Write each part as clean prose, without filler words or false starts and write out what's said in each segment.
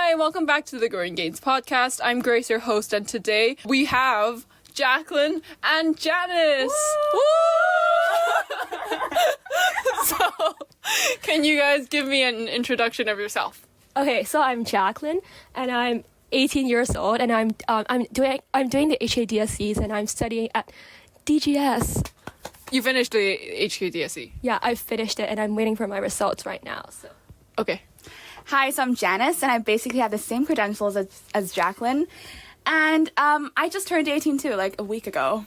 Hi, welcome back to the Growing Gains podcast. I'm Grace, your host, and today we have Jacqueline and Janice. Woo! So, can you guys give me an introduction of yourself? Okay, so I'm Jacqueline, and I'm 18 years old, and I'm doing the HKDSCs, and I'm studying at DGS. You finished the HKDSC? Yeah, I finished it, and I'm waiting for my results right now. So. Okay. Hi, so I'm Janice, and I basically have the same credentials as Jacqueline. And I just turned 18 too, like a week ago.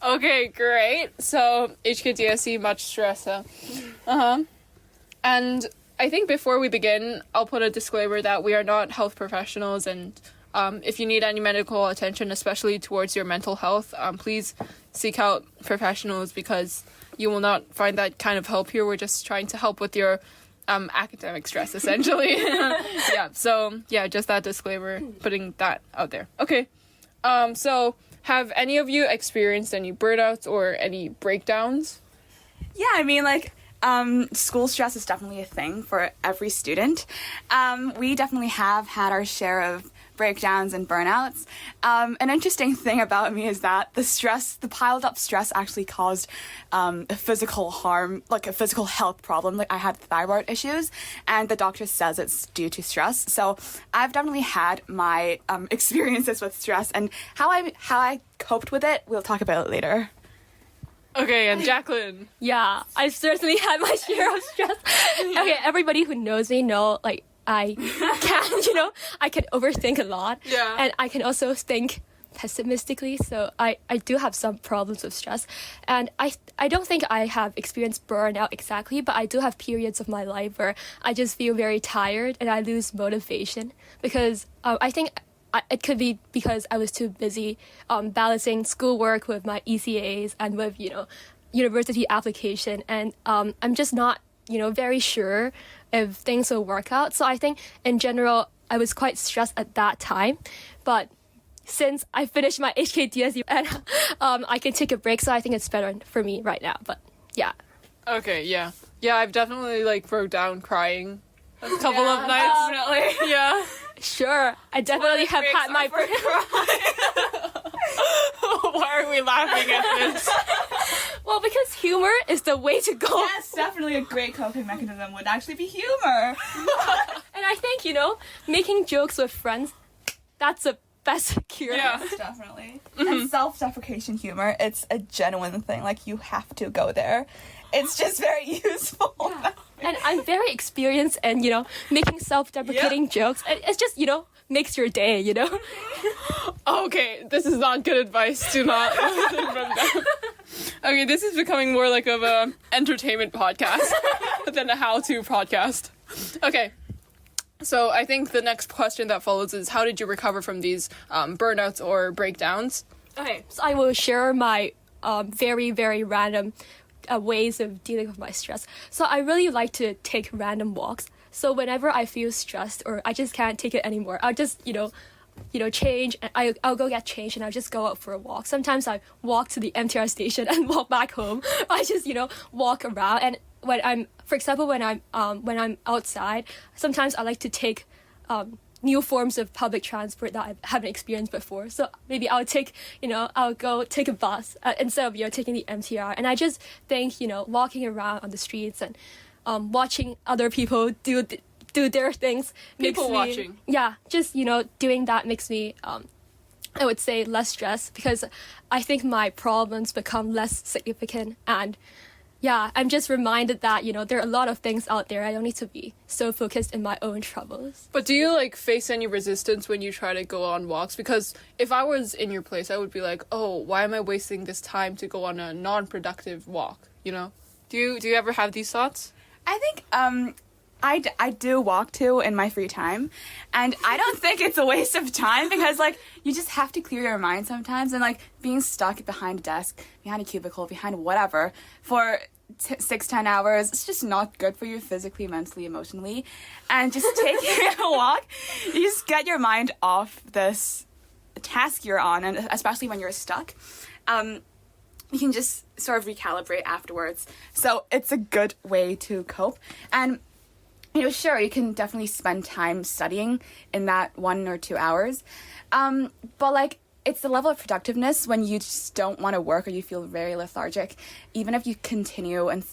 Okay, great. So, HKDSC, much stress, huh? Uh-huh. And I think before we begin, I'll put a disclaimer that we are not health professionals, and if you need any medical attention, especially towards your mental health, please seek out professionals because you will not find that kind of help here. We're just trying to help with your academic stress, essentially. Just that disclaimer, putting that out there. Okay. So have any of you experienced any burnouts or any breakdowns? Yeah, I mean, school stress is definitely a thing for every student. We definitely have had our share of breakdowns and burnouts. An interesting thing about me is that the piled up stress actually caused a physical harm, like a physical health problem. Like I had thyroid issues, and the doctor says it's due to stress. So I've definitely had my experiences with stress, and how I coped with it, we'll talk about it later. Okay, and Jacqueline. Yeah, I've certainly had my share of stress. Okay, everybody who knows me know, I can overthink a lot. Yeah. And I can also think pessimistically, so I do have some problems with stress. And I don't think I have experienced burnout exactly, but I do have periods of my life where I just feel very tired and I lose motivation because I think it could be because I was too busy balancing schoolwork with my ECAs and with, university application. And I'm just not, very sure if things will work out. So I think in general, I was quite stressed at that time. But since I finished my HKDSU and I can take a break, so I think it's better for me right now. But yeah. Okay, yeah. Yeah, I've definitely broke down crying a couple of nights. Definitely. Yeah. Sure, I definitely have had my Why are we laughing at this? Well, because humor is the way to go. Yes, definitely a great coping mechanism would actually be humor. And I think, making jokes with friends, that's the best cure. Yeah. Yes, definitely. And self-deprecation humor, it's a genuine thing. You have to go there. It's just very useful. Yeah. And I'm very experienced in, making self-deprecating jokes. And it's just, makes your day, Okay, this is not good advice. Do not listen from them. Okay, this is becoming more like of a entertainment podcast than a how-to podcast. Okay. So I think the next question that follows is, how did you recover from these burnouts or breakdowns? Okay, so I will share my very, very random ways of dealing with my stress. So I really like to take random walks. So whenever I feel stressed or I just can't take it anymore, I'll just, change. And I'll go get changed and I'll just go out for a walk. Sometimes I walk to the MTR station and walk back home. I just, walk around. And when I'm outside, sometimes I like to take new forms of public transport that I haven't experienced before. So maybe I'll go take a bus instead of, taking the MTR. And I just think, walking around on the streets and watching other people do their things. Watching. Yeah, just, doing that makes me, I would say, less stressed because I think my problems become less significant. And yeah, I'm just reminded that, there are a lot of things out there. I don't need to be so focused in my own troubles. But do you, face any resistance when you try to go on walks? Because if I was in your place, I would be like, oh, why am I wasting this time to go on a non-productive walk, Do you ever have these thoughts? I think I do walk too in my free time, and I don't think it's a waste of time because you just have to clear your mind sometimes, and being stuck behind a desk, behind a cubicle, behind whatever for 6-10 hours, it's just not good for you physically, mentally, emotionally. And just taking a walk, you just get your mind off this task you're on, and especially when you're stuck. You can just sort of recalibrate afterwards. So it's a good way to cope. And sure, you can definitely spend time studying in that 1 or 2 hours. But like, it's the level of productiveness when you just don't want to work or you feel very lethargic. Even if you continue and,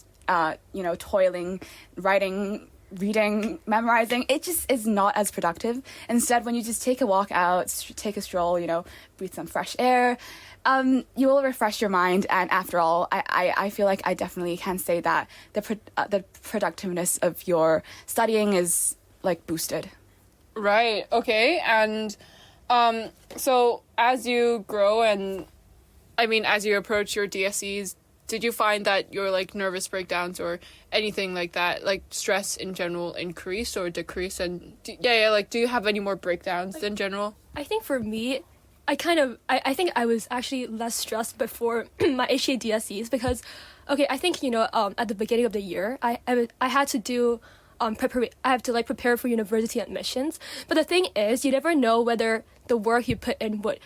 toiling, writing, reading, memorizing, it just is not as productive. Instead, when you just take a walk out, take a stroll, breathe some fresh air, you will refresh your mind. And after all, I feel like I definitely can say that the productiveness of your studying is like boosted. Right. Okay. And so as you grow and as you approach your DSEs, did you find that your like nervous breakdowns or anything like that, like stress in general, increased or decreased? And do you have any more breakdowns in general? I think for me, I think I was actually less stressed before my HADSEs because, I think, at the beginning of the year, I had to do I have to like prepare for university admissions. But the thing is, you never know whether the work you put in would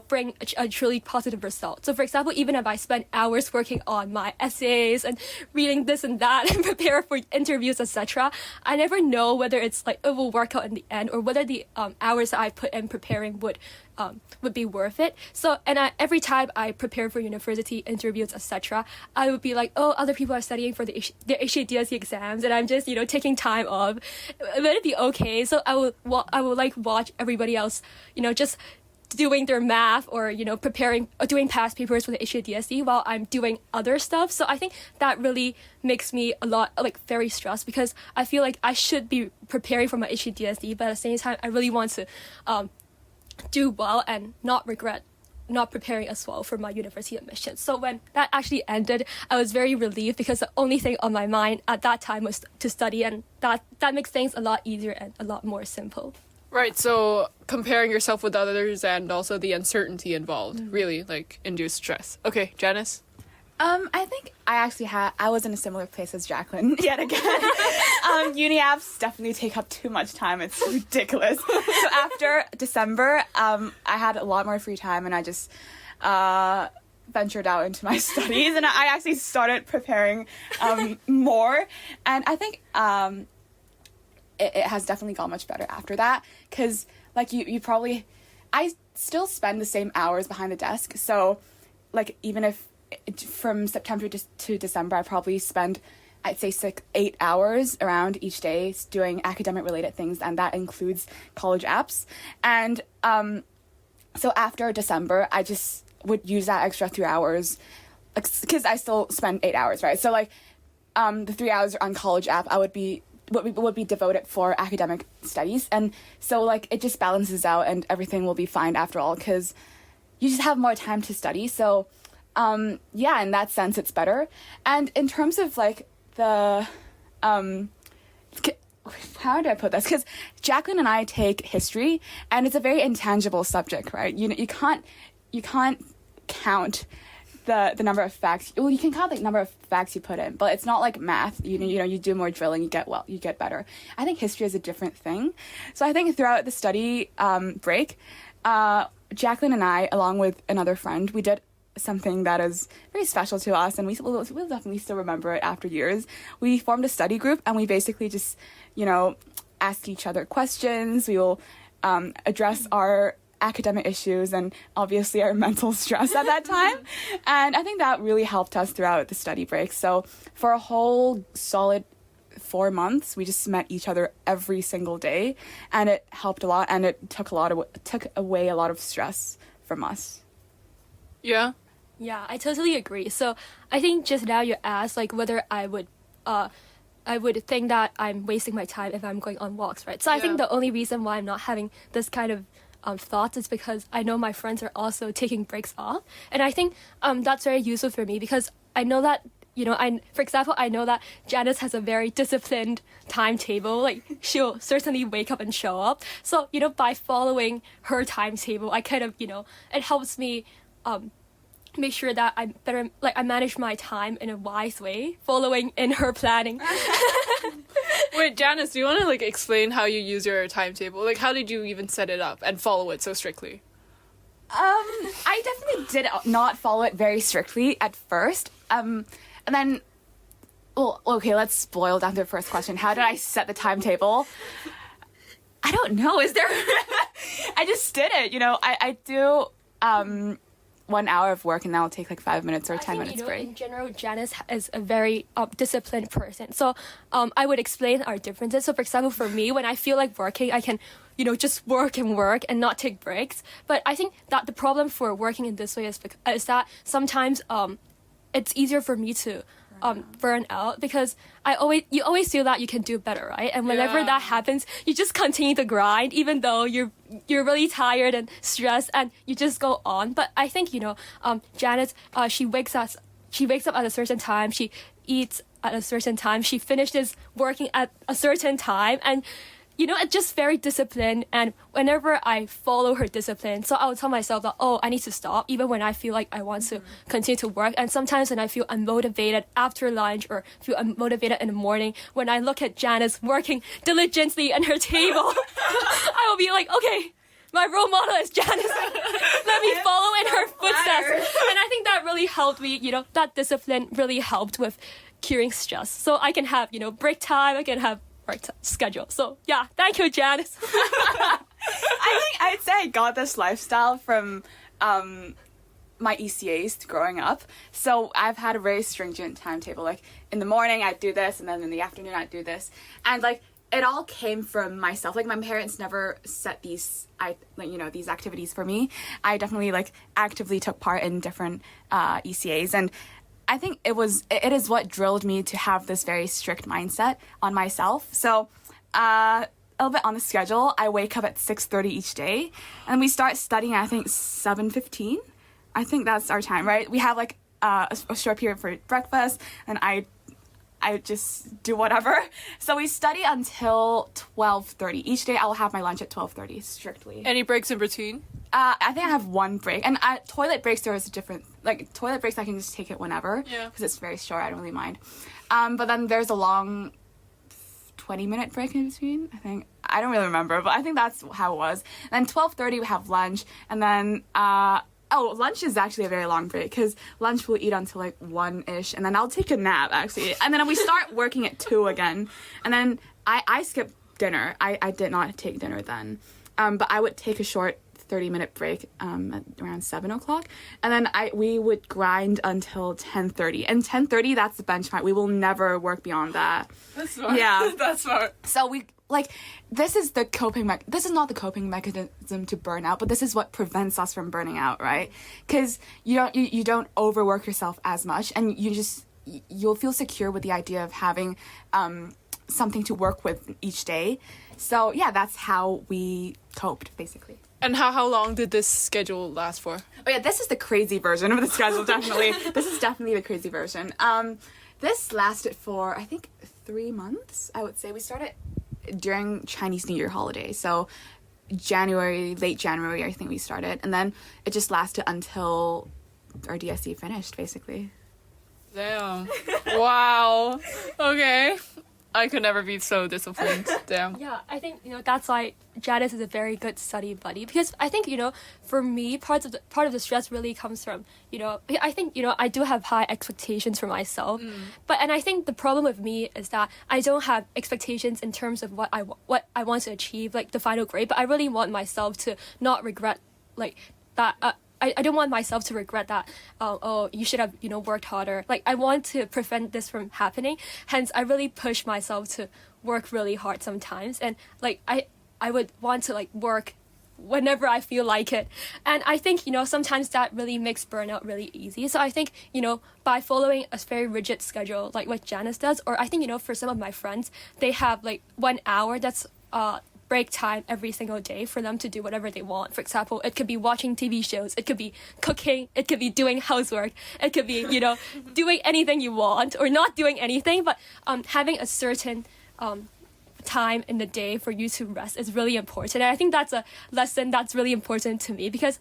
bring a truly positive result. So for example, even if I spend hours working on my essays and reading this and that and prepare for interviews, etc., I never know whether it's like it will work out in the end or whether the hours that I put in preparing would be worth it. So every time I prepare for university interviews, etc., I would be like, oh, other people are studying for their HADSE exams and I'm just taking time off. Would it be okay? So I will like watch everybody else just doing their math or preparing or doing past papers for the HADSE while I'm doing other stuff. So I think that really makes me a lot like very stressed because I feel like I should be preparing for my HADSE, but at the same time I really want to do well and not regret not preparing as well for my university admission. So when that actually ended, I was very relieved because the only thing on my mind at that time was to study, and that makes things a lot easier and a lot more simple. Right, so comparing yourself with others and also the uncertainty involved really like induced stress. Okay, Janice? I think I was in a similar place as Jacqueline yet again. Uni apps definitely take up too much time. It's ridiculous. So after December, I had a lot more free time and I just ventured out into my studies and I actually started preparing more. And I think it has definitely gone much better after that because like you probably, I still spend the same hours behind the desk. So like even if from September to December, I probably spend, I'd say 8 hours around each day doing academic related things, and that includes college apps. And so after December, I just would use that extra 3 hours because I still spend 8 hours, right? So like the 3 hours on college app, I would be devoted for academic studies, and so like it just balances out, and everything will be fine after all because you just have more time to study. So yeah, in that sense, it's better. And in terms of like the, how do I put this? Because Jacqueline and I take history, and it's a very intangible subject, right? You can't count the number of facts. Well, you can count the number of facts you put in, but it's not like math. You do more drilling, you get better. I think history is a different thing. So I think throughout the study break, Jacqueline and I, along with another friend, we did something that is very special to us, and we'll definitely still remember it after years. We formed a study group, and we basically just, ask each other questions. We will address our academic issues and obviously our mental stress at that time. And I think that really helped us throughout the study break. So for a whole solid 4 months, we just met each other every single day, and it helped a lot, and it took away a lot of stress from us. Yeah. Yeah, I totally agree. So I think just now you asked like whether I would think that I'm wasting my time if I'm going on walks, right? So I think the only reason why I'm not having this kind of thoughts is because I know my friends are also taking breaks off, and I think that's very useful for me because I know that for example, I know that Janice has a very disciplined timetable. Like she'll certainly wake up and show up. So by following her timetable, I kind of it helps me make sure that I'm better, like I manage my time in a wise way, following in her planning. Wait, Janice, do you want to like explain how you use your timetable? Like, how did you even set it up and follow it so strictly? I definitely did not follow it very strictly at first. And then well, okay, let's boil down to the first question. How did I set the timetable? I don't know. Is there? I just did it. I do 1 hour of work, and that'll take like 5 minutes or 10 minutes break. In general, Janice is a very disciplined person. So I would explain our differences. So for example, for me, when I feel like working, I can, just work and not take breaks. But I think that the problem for working in this way is that sometimes it's easier for me to burn out, because you always feel that you can do better, right? And whenever that happens, you just continue to grind, even though you're really tired and stressed, and you just go on. But I think Janice, she wakes up at a certain time, she eats at a certain time, she finishes working at a certain time, and it's just very disciplined. And whenever I follow her discipline, so I would tell myself that, I need to stop, even when I feel like I want to continue to work. And sometimes when I feel unmotivated after lunch, or feel unmotivated in the morning, when I look at Janice working diligently at her table, I will be like, okay, my role model is Janice. Let me follow in her footsteps. And I think that really helped me, that discipline really helped with curing stress. So I can have, break time, I can have work schedule. So yeah, thank you, Janice. I think I'd say I got this lifestyle from my ECAs growing up. So I've had a very stringent timetable. Like in the morning I'd do this, and then in the afternoon I'd do this. And like it all came from myself. Like my parents never set these activities for me. I definitely actively took part in different ECAs, and I think it is what drilled me to have this very strict mindset on myself. So a little bit on the schedule, I wake up at 6:30 each day, and we start studying at, I think, 7:15. I think that's our time, right? We have a short period for breakfast, and I just do whatever. So we study until 12:30. Each day I'll have my lunch at 12:30 strictly. Any breaks in between? I think I have one break. And toilet breaks, there is a different... toilet breaks, I can just take it whenever. Yeah. Because it's very short, I don't really mind. But then there's a long 20-minute break in between, I think. I don't really remember, but I think that's how it was. And then 12:30 we have lunch. And then... lunch is actually a very long break, because lunch we'll eat until 1-ish, and then I'll take a nap, actually. And then we start working at 2 again. And then I skip dinner. I did not take dinner then. But I would take a short 30-minute break at around 7 o'clock. And then we would grind until 10:30. And 10:30, that's the benchmark. We will never work beyond that. That's smart. Yeah. That's smart. So this is this is not the coping mechanism to burn out, but this is what prevents us from burning out, right? Because you don't overwork yourself as much, and you'll feel secure with the idea of having something to work with each day. So yeah, that's how we coped, basically. And how long did this schedule last for? Oh yeah, this is the crazy version of the schedule, definitely. This is definitely the crazy version. This lasted for, I think, 3 months, I would say. We started during Chinese New Year holiday, so late January, I think we started, and then it just lasted until our DSE finished, basically. Damn. Wow. Okay. I could never be so disciplined. Damn. Yeah, I think that's why Janice is a very good study buddy, because I think for me part of the stress really comes from I think I do have high expectations for myself, and I think the problem with me is that I don't have expectations in terms of what I want to achieve, like the final grade, but I really want myself to not regret that. I don't want myself to regret that, you should have, worked harder. I want to prevent this from happening. Hence, I really push myself to work really hard sometimes. And, I would want to, work whenever I feel like it. And I think, sometimes that really makes burnout really easy. So I think, by following a very rigid schedule, like what Janice does, or I think, for some of my friends, they have, 1 hour that's, break time every single day for them to do whatever they want. For example, it could be watching TV shows, it could be cooking, it could be doing housework, it could be, doing anything you want or not doing anything, but having a certain time in the day for you to rest is really important. And I think that's a lesson that's really important to me, because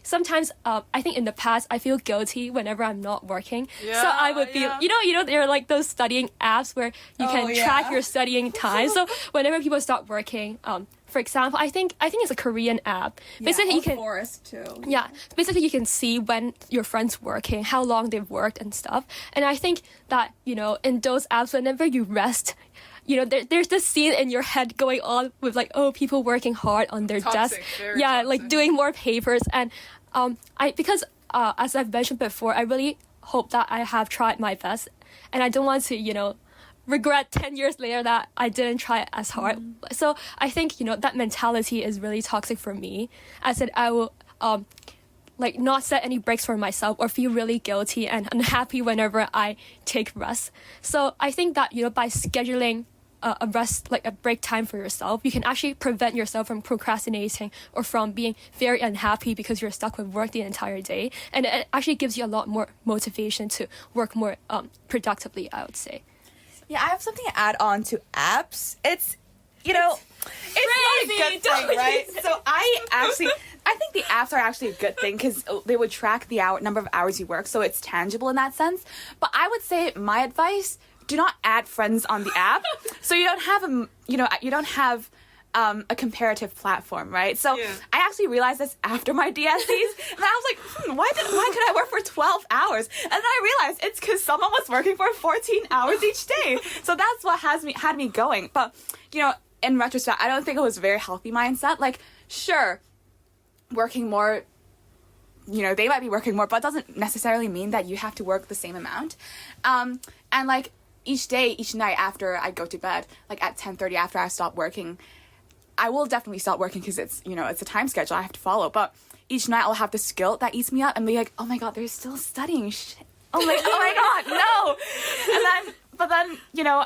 sometimes I think in the past I feel guilty whenever I'm not working. So I would be, there are like those studying apps where you can track your studying time. So whenever people start working, for example, I think it's a Korean app. Basically, you can Forest too. Yeah, basically you can see when your friend's working, how long they've worked and stuff. And I think that, in those apps, whenever you rest, there's this scene in your head going on with like, oh, people working hard on their desk. Yeah, like doing more papers. And because as I've mentioned before, I really hope that I have tried my best, and I don't want to, regret 10 years later that I didn't try as hard. So I think, that mentality is really toxic for me. I said I will not set any breaks for myself or feel really guilty and unhappy whenever I take rest. So I think that, by scheduling a rest, like a break time for yourself, you can actually prevent yourself from procrastinating or from being very unhappy because you're stuck with work the entire day. And it actually gives you a lot more motivation to work more productively, I would say. Yeah, I have something to add on to apps. It's not a good thing, right? So I think the apps are actually a good thing because they would track the number of hours you work, so it's tangible in that sense. But I would say my advice: do not add friends on the app, so you don't have a comparative platform, right? So I actually realized this after my DSCs, and I was like, why could I work for 12 hours? And then I realized it's because someone was working for 14 hours each day. So that's what had me going. But, in retrospect, I don't think it was a very healthy mindset. Like, sure, working more, they might be working more, but it doesn't necessarily mean that you have to work the same amount. And like each night after I go to bed, like at 10:30 after I stop working, I will definitely stop working because it's a time schedule I have to follow. But each night I'll have this guilt that eats me up and be like, oh my god, they're still studying. Shit. Oh my god, no. But then,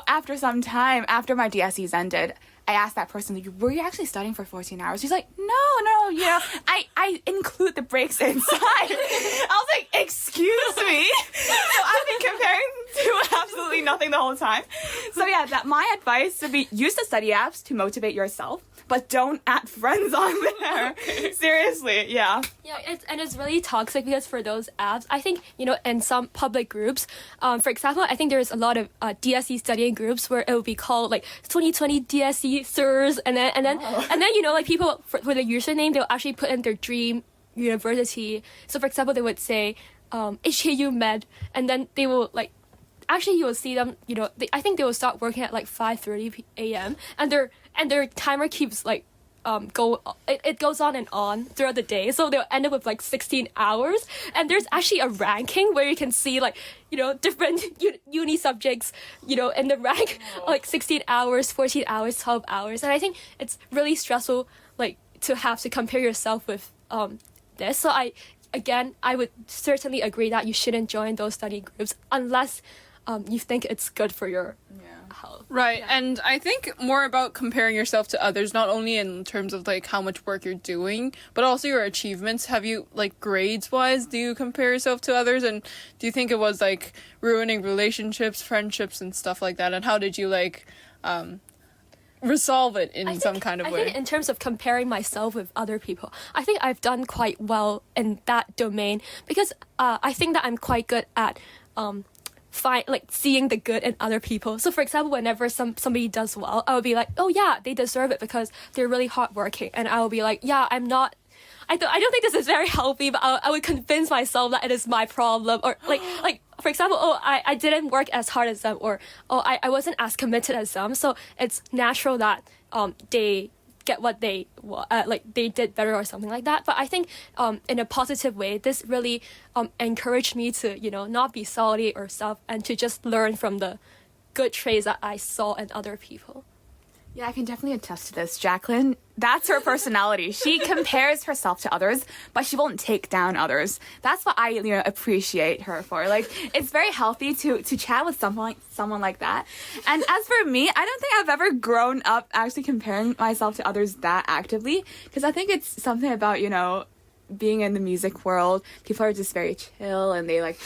after some time, after my DSEs ended, I asked that person, were you actually studying for 14 hours? He's like, no, I include the breaks inside. I was like, excuse me? So I've been comparing to absolutely nothing the whole time. So yeah, my advice would be use the study apps to motivate yourself, but don't add friends on there. Okay. Seriously, yeah. Yeah, it's really toxic because for those apps, I think, in some public groups, for example, I think there's a lot of DSE studying groups where it will be called like 2020 DSE sirs, and then like people for the username, they'll actually put in their dream university. So for example, they would say HKU Med, and then they will like, actually you will see them, I think they will start working at like 5:30 a.m. and their timer keeps like it goes on and on throughout the day, so they'll end up with like 16 hours. And there's actually a ranking where you can see like different uni subjects in the rank, like 16 hours, 14 hours, 12 hours. And I think it's really stressful like to have to compare yourself with this. So I would certainly agree that you shouldn't join those study groups unless you think it's good for your health. Right. Yeah. And I think more about comparing yourself to others, not only in terms of like how much work you're doing, but also your achievements. Have you, like, grades wise, do you compare yourself to others? And do you think it was like ruining relationships, friendships and stuff like that? And how did you like resolve it in some kind of way? I think in terms of comparing myself with other people, I think I've done quite well in that domain because I think that I'm quite good at seeing the good in other people. So for example, whenever somebody does well, I will be like, oh yeah, they deserve it because they're really hardworking. And I will be like, yeah, I don't think this is very healthy, but I would convince myself that it is my problem. Or like for example, I didn't work as hard as them, or I wasn't as committed as them. So it's natural that they get what they they did better or something like that. But I think in a positive way, this really encouraged me to not be salty or stuff, and to just learn from the good traits that I saw in other people. Yeah, I can definitely attest to this. Jacqueline, that's her personality. She compares herself to others, but she won't take down others. That's what I, appreciate her for. Like, it's very healthy to chat with someone like that. And as for me, I don't think I've ever grown up actually comparing myself to others that actively, because I think it's something about, being in the music world, people are just very chill and they like,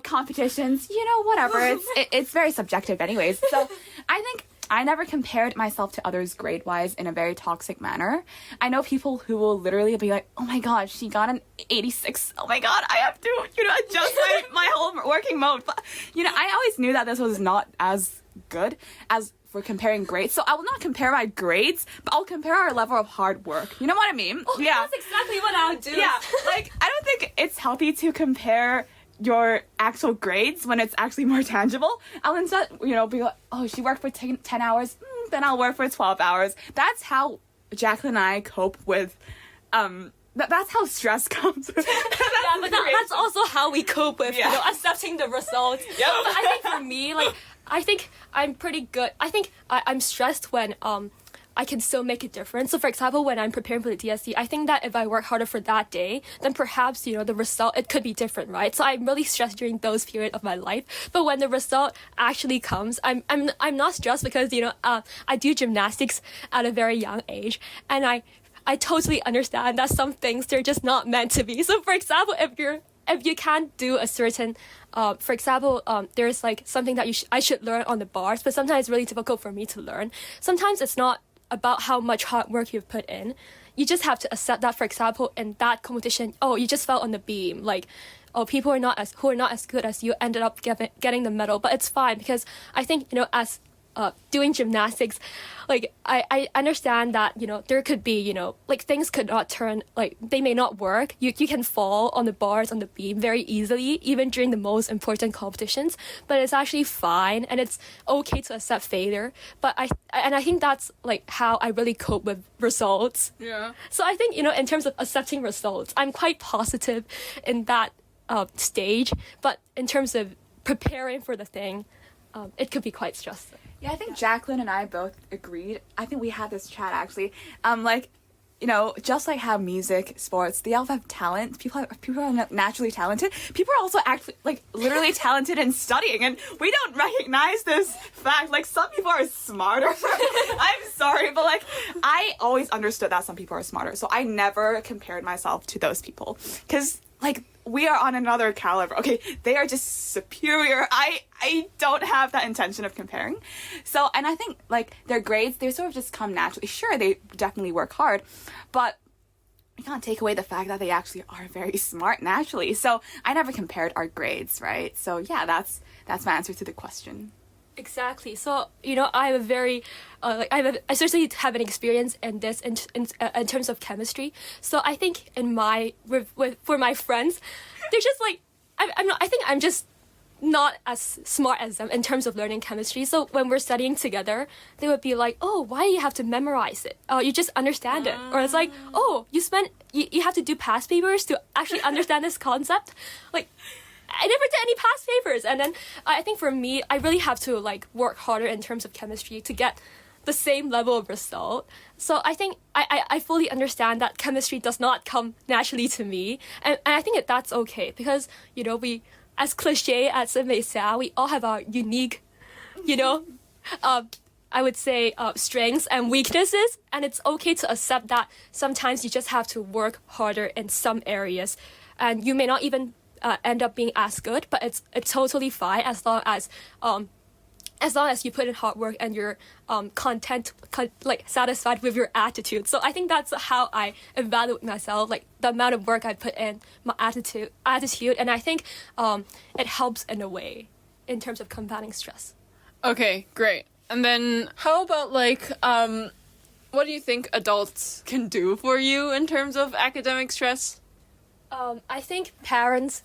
competitions, whatever. It's very subjective anyways. So I think I never compared myself to others grade-wise in a very toxic manner. I know people who will literally be like, oh my god, she got an 86. Oh my god, I have to, adjust my whole working mode. But, I always knew that this was not as good as for comparing grades. So I will not compare my grades, but I'll compare our level of hard work. You know what I mean? Oh, yeah. That's exactly what I'll do. Yeah, I don't think it's healthy to compare your actual grades when it's actually more tangible. I'll instead, be like, oh, she worked for 10 hours, then I'll work for 12 hours. That's how Jacqueline and I cope with, that's how stress comes. That's also how we cope with, accepting the results. Yeah. But I think for me, I think I'm pretty good. I think I'm stressed when, I can still make a difference. So for example, when I'm preparing for the DSE, I think that if I work harder for that day, then perhaps, the result, it could be different, right? So I'm really stressed during those periods of my life. But when the result actually comes, I'm not stressed because, I do gymnastics at a very young age. And I totally understand that some things, they're just not meant to be. So for example, if you can't do a certain, for example, there's something that I should learn on the bars, but sometimes it's really difficult for me to learn. Sometimes it's not about how much hard work you've put in. You just have to accept that, for example, in that competition, you just fell on the beam. People who are not as good as you ended up getting the medal, but it's fine because I think, as doing gymnastics, I understand that, there could be, things could not turn, they may not work. You can fall on the bars, on the beam very easily, even during the most important competitions, but it's actually fine and it's okay to accept failure. But I think that's how I really cope with results. Yeah. So I think, in terms of accepting results, I'm quite positive in that stage, but in terms of preparing for the thing, it could be quite stressful. Yeah, I think Jacqueline and I both agreed. I think we had this chat actually. Just like how music, sports, they all have talent. People are naturally talented. People are also actually literally talented in studying, and we don't recognize this fact. Some people are smarter. I'm sorry, but I always understood that some people are smarter, so I never compared myself to those people because we are on another caliber. Okay, they are just superior. I don't have that intention of comparing. So, and I think their grades, they sort of just come naturally. Sure, they definitely work hard, but you can't take away the fact that they actually are very smart naturally. So I never compared our grades, right? So yeah, that's my answer to the question. Exactly. So, I have a very, I certainly have an experience in this in terms of chemistry. So I think for my friends, they're just I think I'm just not as smart as them in terms of learning chemistry. So when we're studying together, they would be like, oh, why do you have to memorize it? You just understand it. Or it's oh, you have to do past papers to actually understand this concept. I never did any past papers. And then I think for me, I really have to work harder in terms of chemistry to get the same level of result. So I think I fully understand that chemistry does not come naturally to me. And I think that's okay because, we, as cliche as it may sound, we all have our unique, I would say strengths and weaknesses. And it's okay to accept that sometimes you just have to work harder in some areas. And you may not even end up being as good, but it's totally fine as long as you put in hard work and you're satisfied with your attitude. So I think that's how I evaluate myself, the amount of work I put in, my attitude, and I think it helps in a way in terms of combating stress. Okay, great. And then how about what do you think adults can do for you in terms of academic stress? I think parents,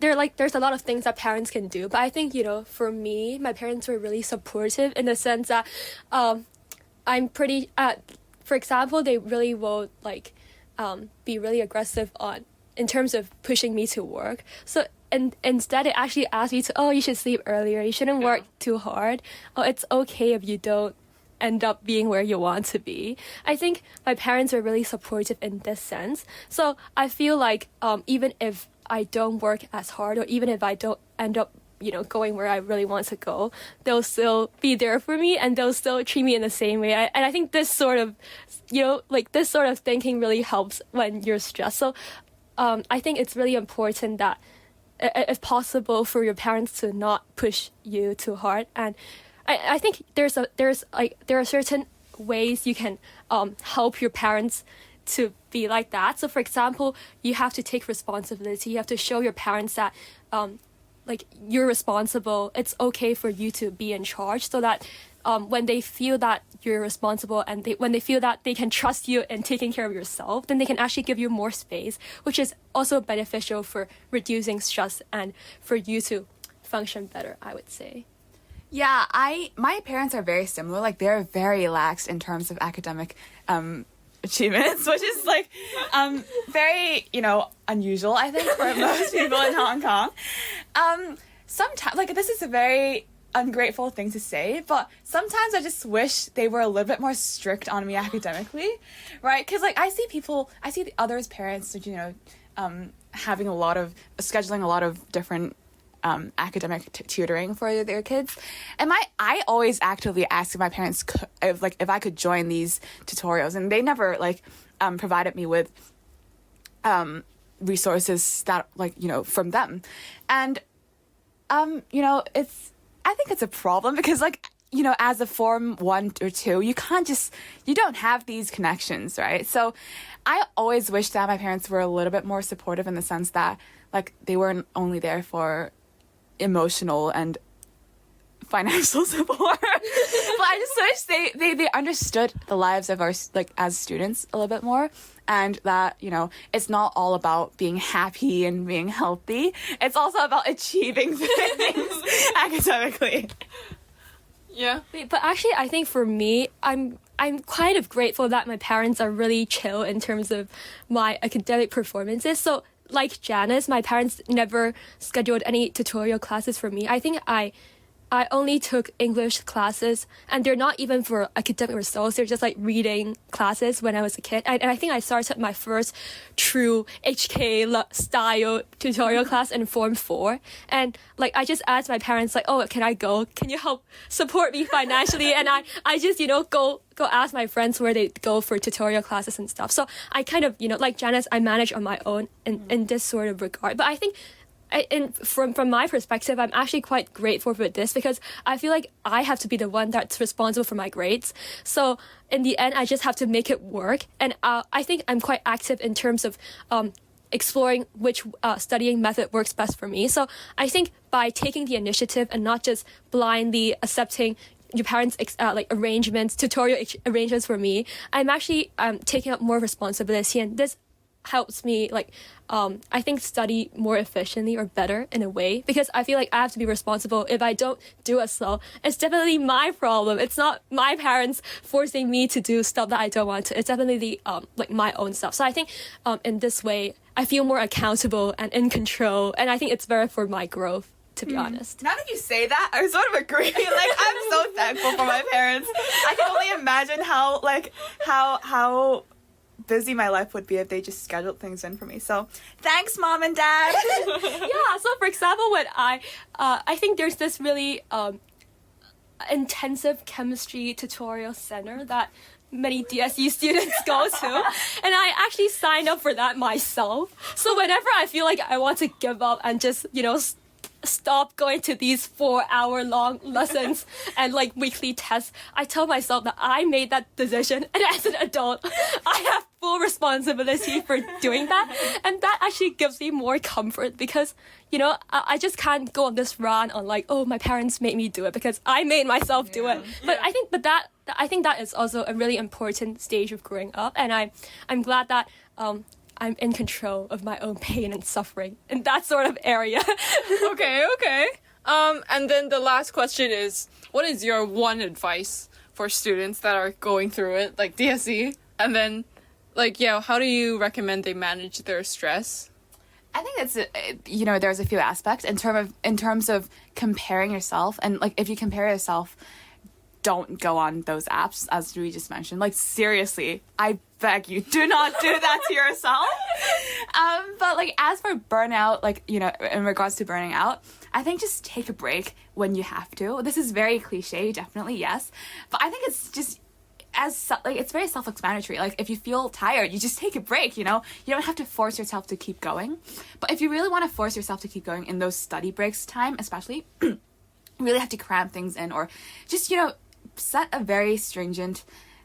there's a lot of things that parents can do, but I think, for me, my parents were really supportive in the sense that I'm pretty, for example, they really will be really aggressive in terms of pushing me to work. So and instead, they actually asked me you should sleep earlier, you shouldn't work too hard. It's okay if you don't end up being where you want to be. I think my parents are really supportive in this sense. So I feel even if I don't work as hard, or even if I don't end up, going where I really want to go, they'll still be there for me and they'll still treat me in the same way. And I think this sort of, this sort of thinking really helps when you're stressed. So I think it's really important that if possible for your parents to not push you too hard. And I think there are certain ways you can help your parents to be like that. So for example, you have to take responsibility. You have to show your parents that like you're responsible. It's okay for you to be in charge, so that when they feel that you're responsible and when they feel that they can trust you in taking care of yourself, then they can actually give you more space, which is also beneficial for reducing stress and for you to function better, I would say. Yeah, my parents are very similar. Like, they're very lax in terms of academic achievements, which is like very, unusual, I think, for most people in Hong Kong. Sometimes, like, this is a very ungrateful thing to say, but sometimes I just wish they were a little bit more strict on me academically, right? Because, like, I see the others' parents, having scheduling a lot of different academic tutoring for their kids, and I always actively asked my parents if I could join these tutorials, and they never provided me with resources that from them, and I think it's a problem because as a Form 1 or 2, you don't have these connections, right? So I always wish that my parents were a little bit more supportive in the sense that they weren't only there for emotional and financial support, but I just wish they understood the lives of our as students a little bit more, and that it's not all about being happy and being healthy. It's also about achieving things academically. Yeah. But actually, I think for me, I'm kind of grateful that my parents are really chill in terms of my academic performances. So like Janice, my parents never scheduled any tutorial classes for me. I think I only took English classes, and they're not even for academic results. They're just reading classes when I was a kid. And I think I started my first true HK style tutorial class in Form 4. And I just asked my parents oh, can I go? Can you help support me financially? And I just, go ask my friends where they go for tutorial classes and stuff. So I kind of, like Janice, I manage on my own in this sort of regard. But I think from my perspective, I'm actually quite grateful for this, because I feel like I have to be the one that's responsible for my grades. So in the end, I just have to make it work. And I think I'm quite active in terms of exploring which studying method works best for me. So I think by taking the initiative and not just blindly accepting your parents' tutorial arrangements for me, I'm actually taking up more responsibility, and this helps me I think study more efficiently or better in a way, because I feel like I have to be responsible. If I don't do it so, it's definitely my problem. It's not my parents forcing me to do stuff that I don't want to. It's definitely my own stuff. So I think in this way I feel more accountable and in control, and I think it's better for my growth, to be honest. Now that you say that, I sort of agree. I'm so thankful for my parents. I can only imagine how busy my life would be if they just scheduled things in for me. So thanks, Mom and Dad. Yeah, so for example, when I think there's this really intensive chemistry tutorial center that many DSE students go to, and I actually signed up for that myself. So whenever I feel like I want to give up and just stop going to these 4-hour-long lessons and weekly tests, I tell myself that I made that decision, and as an adult I have full responsibility for doing that, and that actually gives me more comfort, because I just can't go on this run on oh, my parents made me do it, because I made myself do it. But I think that is also a really important stage of growing up, and I'm glad that I'm in control of my own pain and suffering in that sort of area. Okay. And then the last question is, what is your one advice for students that are going through it, like DSE? And then, how do you recommend they manage their stress? I think it's there's a few aspects in terms of comparing yourself, and if you compare yourself, don't go on those apps, as we just mentioned. Seriously, I beg you, do not do that to yourself. But as for burnout, in regards to burning out, I think just take a break when you have to. This is very cliche, definitely, yes. But I think it's just it's very self-explanatory. If you feel tired, you just take a break, You don't have to force yourself to keep going. But if you really want to force yourself to keep going in those study breaks time, especially, really have to cram things in, or just, set a very stringent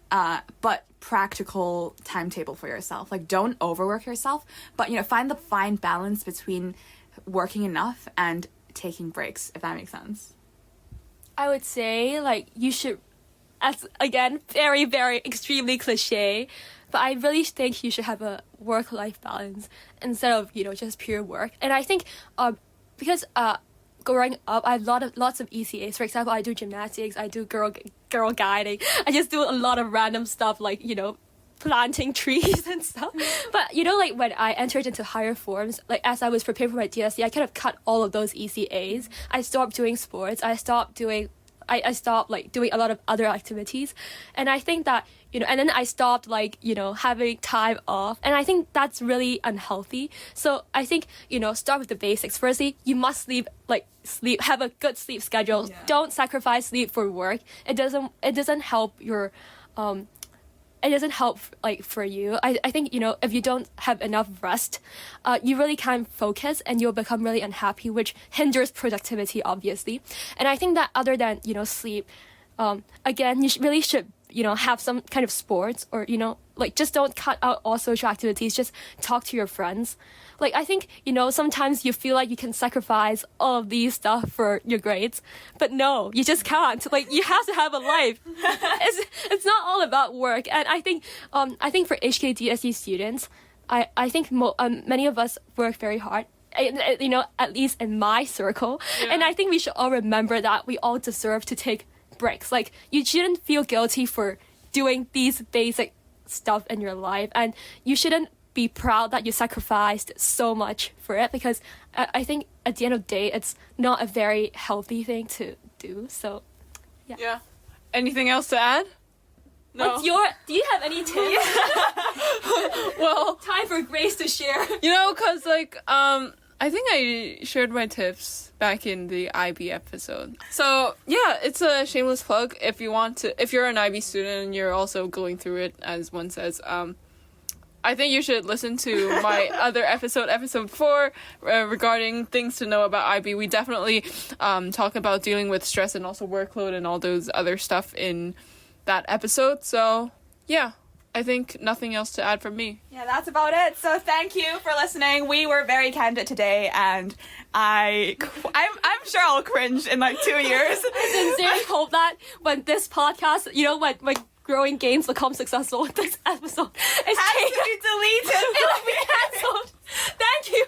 but practical timetable for yourself. Like, don't overwork yourself, but, find the fine balance between working enough and taking breaks, if that makes sense. I would say, like, you should, as again, very, very extremely cliche, but I really think you should have a work-life balance instead of, just pure work. And I think because growing up, I have lots of ECAs. For example, I do gymnastics, I do girl guiding. I just do a lot of random stuff like, planting trees and stuff. But, like when I entered into higher forms, like as I was preparing for my DSE, I kind of cut all of those ECAs. I stopped doing sports. I stopped like doing a lot of other activities. And I think that, and then I stopped like, having time off. And I think that's really unhealthy. So I think, start with the basics. Firstly, you must have a good sleep schedule. Yeah. Don't sacrifice sleep for work. It doesn't help your, it doesn't help like for you. I think, if you don't have enough rest, you really can't focus and you'll become really unhappy, which hinders productivity, obviously. And I think that other than, sleep, again, you really should, have some kind of sports or, like just don't cut out all social activities. Just talk to your friends. Like, I think, sometimes you feel like you can sacrifice all of these stuff for your grades, but no, you just can't. Like, you have to have a life. It's not all about work. And I think for HKDSE students, I think many of us work very hard. At least in my circle. Yeah. And I think we should all remember that we all deserve to take breaks. Like, you shouldn't feel guilty for doing these basic stuff in your life, and you shouldn't be proud that you sacrificed so much for it, because I think at the end of the day, it's not a very healthy thing to do. So, yeah. Anything else to add? No. Do you have any tips? Well, time for Grace to share. Cause I think I shared my tips back in the IB episode. So yeah, it's a shameless plug. If you're an IB student and you're also going through it, as one says, I think you should listen to my other episode 4, regarding things to know about IB. We definitely talk about dealing with stress and also workload and all those other stuff in that episode. So yeah, I think nothing else to add from me. Yeah, that's about it. So thank you for listening. We were very candid today, and I'm sure I'll cringe in like 2 years. I sincerely hope that when this podcast, when Growing Games become successful, this episode is has to be deleted. It'll be cancelled. Thank you.